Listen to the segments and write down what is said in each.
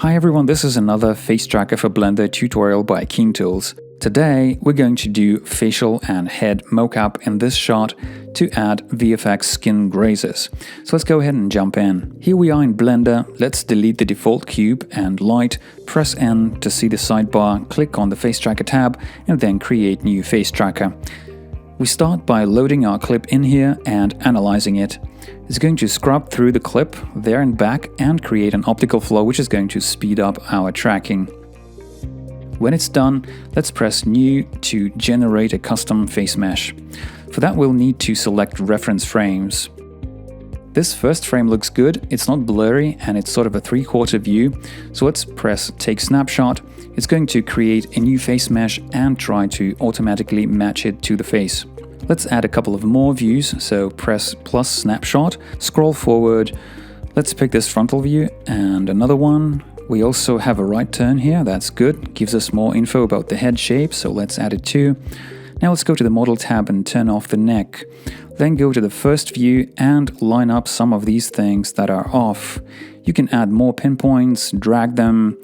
Hi everyone, this is another FaceTracker for Blender tutorial by KeenTools. Today we're going to do facial and head mocap in this shot to add VFX skin grazes. So let's go ahead and jump in. Here we are in Blender. Let's delete the default cube and light, press N to see the sidebar, click on the FaceTracker tab and then create new FaceTracker. We start by loading our clip in here and analyzing it. It's going to scrub through the clip there and back and create an optical flow which is going to speed up our tracking. When it's done, let's press New to generate a custom face mesh. For that we'll need to select reference frames. This first frame looks good, it's not blurry and it's sort of a 3/4 view, so let's press Take Snapshot. It's going to create a new face mesh and try to automatically match it to the face. Let's add a couple of more views, so press plus Snapshot, scroll forward, let's pick this frontal view and another one. We also have a right turn here, that's good, gives us more info about the head shape, so let's add it too. Now let's go to the Model tab and turn off the neck. Then go to the first view and line up some of these things that are off. You can add more pinpoints, drag them.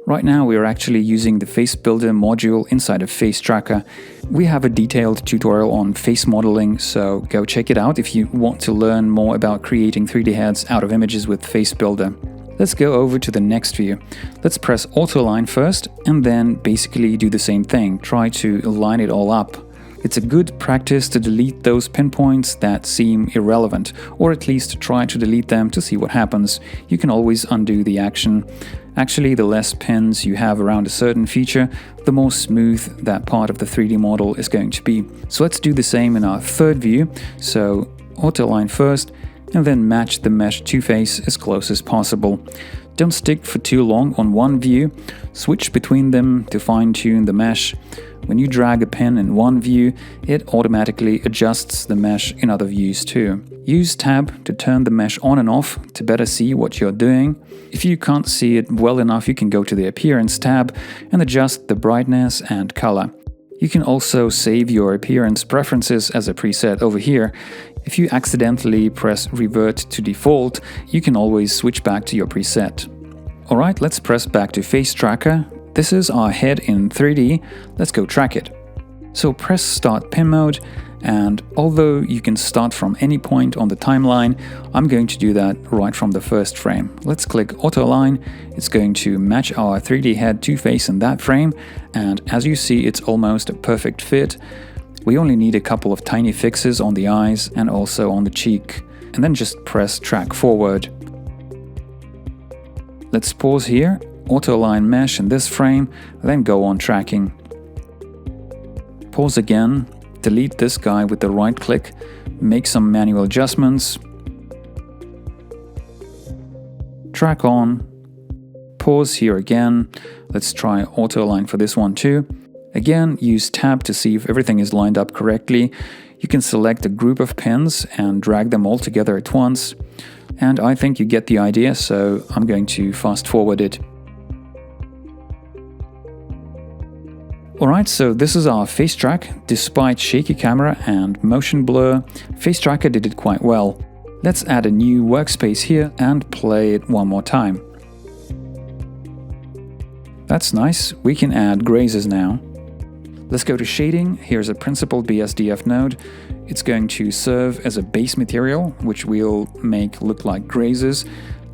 Right now we are actually using the Face Builder module inside of FaceTracker. We have a detailed tutorial on face modeling, so go check it out if you want to learn more about creating 3D heads out of images with Face Builder. Let's go over to the next view. Let's press Auto Align first and then basically do the same thing. Try to align it all up. It's a good practice to delete those pinpoints that seem irrelevant, or at least try to delete them to see what happens. You can always undo the action. Actually, the less pins you have around a certain feature, the more smooth that part of the 3D model is going to be. So let's do the same in our third view. So Auto Align first, and then match the mesh to face as close as possible. Don't stick for too long on one view, switch between them to fine-tune the mesh. When you drag a pin in one view, it automatically adjusts the mesh in other views too. Use Tab to turn the mesh on and off to better see what you're doing. If you can't see it well enough, you can go to the Appearance tab and adjust the brightness and color. You can also save your appearance preferences as a preset over here. If you accidentally press Revert to Default, you can always switch back to your preset. Alright, let's press back to FaceTracker. This is our head in 3D. Let's go track it. So press Start Pin Mode, and although you can start from any point on the timeline, I'm going to do that right from the first frame. Let's click Auto Align. It's going to match our 3D head to face in that frame, and as you see, it's almost a perfect fit. We only need a couple of tiny fixes on the eyes and also on the cheek, and then just press Track Forward. Let's pause here, Auto Align Mesh in this frame, then go on tracking. Pause again, delete this guy with the right click, make some manual adjustments, track on, pause here again, let's try Auto Align for this one too. Again, use Tab to see if everything is lined up correctly. You can select a group of pins and drag them all together at once. And I think you get the idea, so I'm going to fast forward it. Alright, so this is our face track. Despite shaky camera and motion blur, FaceTracker did it quite well. Let's add a new workspace here and play it one more time. That's nice, we can add grazes now. Let's go to shading. Here's a principled BSDF node. It's going to serve as a base material, which we'll make look like grazes.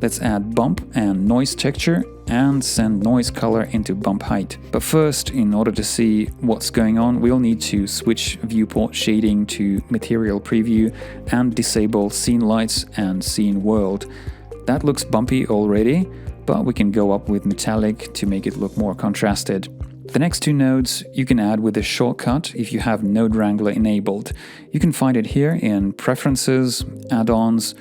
Let's add bump and noise texture and send noise color into bump height. But first, in order to see what's going on, we'll need to switch viewport shading to material preview and disable scene lights and scene world. That looks bumpy already, but we can go up with metallic to make it look more contrasted. The next two nodes you can add with a shortcut if you have Node Wrangler enabled. You can find it here in Preferences, Add-ons.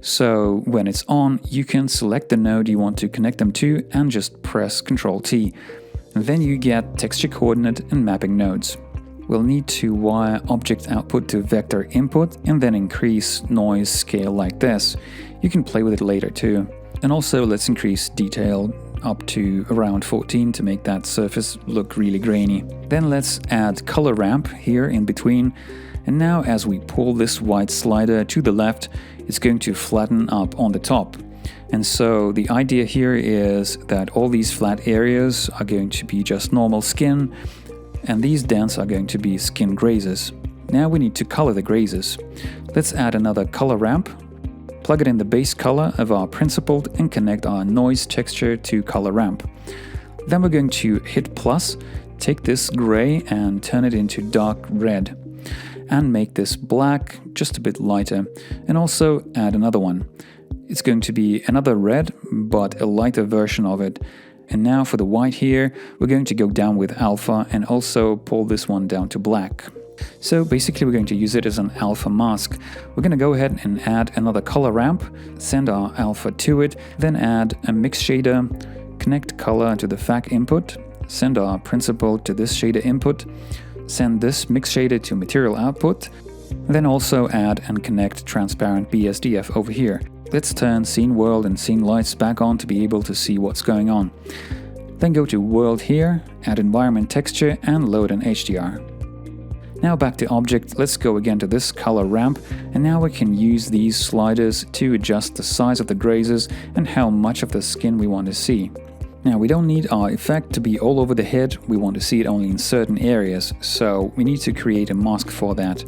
So when it's on, you can select the node you want to connect them to and just press Ctrl-T. Then you get texture coordinate and mapping nodes. We'll need to wire object output to vector input and then increase noise scale like this. You can play with it later too. And also let's increase detail up to around 14 to make that surface look really grainy. Then let's add color ramp here in between. And now as we pull this white slider to the left, it's going to flatten up on the top. And so the idea here is that all these flat areas are going to be just normal skin, and these dents are going to be skin grazes. Now we need to color the grazes. Let's add another color ramp, plug it in the base color of our principled, and connect our noise texture to color ramp. Then we're going to hit plus, take this gray and turn it into dark red, and make this black just a bit lighter, and also add another one. It's going to be another red, but a lighter version of it. And now for the white here, we're going to go down with alpha and also pull this one down to black. So basically we're going to use it as an alpha mask. We're going to go ahead and add another color ramp, send our alpha to it, then add a mix shader, connect color to the FAC input, send our principle to this shader input, send this mix shader to material output, then also add and connect transparent BSDF over here. Let's turn scene world and scene lights back on to be able to see what's going on. Then go to world here, add environment texture and load an HDR. Now back to object, let's go again to this color ramp, and now we can use these sliders to adjust the size of the grazes and how much of the skin we want to see. Now we don't need our effect to be all over the head, we want to see it only in certain areas, so we need to create a mask for that.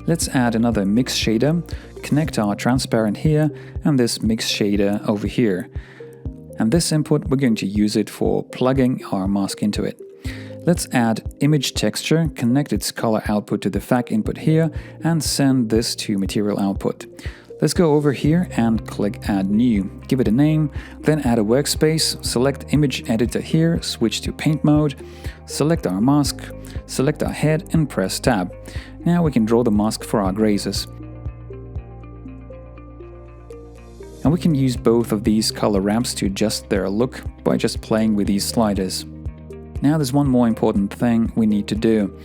Let's add another mix shader, connect our transparent here and this mix shader over here. And this input, we're going to use it for plugging our mask into it. Let's add image texture, connect its color output to the FAC input here, and send this to material output. Let's go over here and click Add New. Give it a name, then add a workspace, select Image Editor here, switch to Paint Mode, select our mask, select our head and press Tab. Now we can draw the mask for our grazes. And we can use both of these color ramps to adjust their look by just playing with these sliders. Now there's one more important thing we need to do.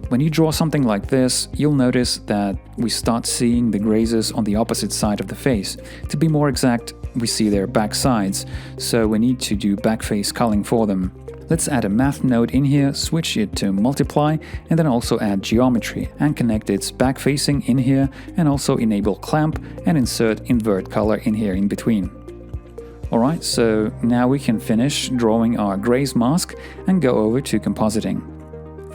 When you draw something like this, you'll notice that we start seeing the grazes on the opposite side of the face. To be more exact, we see their back sides, so we need to do backface culling for them. Let's add a math node in here, switch it to multiply, and then also add geometry and connect its back facing in here, and also enable clamp and insert invert color in here in between. Alright, so now we can finish drawing our graze mask and go over to compositing.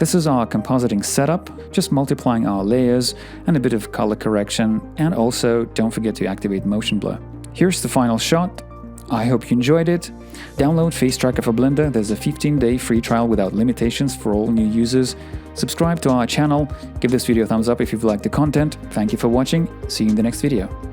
This is our compositing setup, just multiplying our layers and a bit of color correction, and also don't forget to activate motion blur. Here's the final shot. I hope you enjoyed it. Download FaceTracker for Blender. There's a 15-day free trial without limitations for all new users. Subscribe to our channel. Give this video a thumbs up if you've liked the content. Thank you for watching. See you in the next video.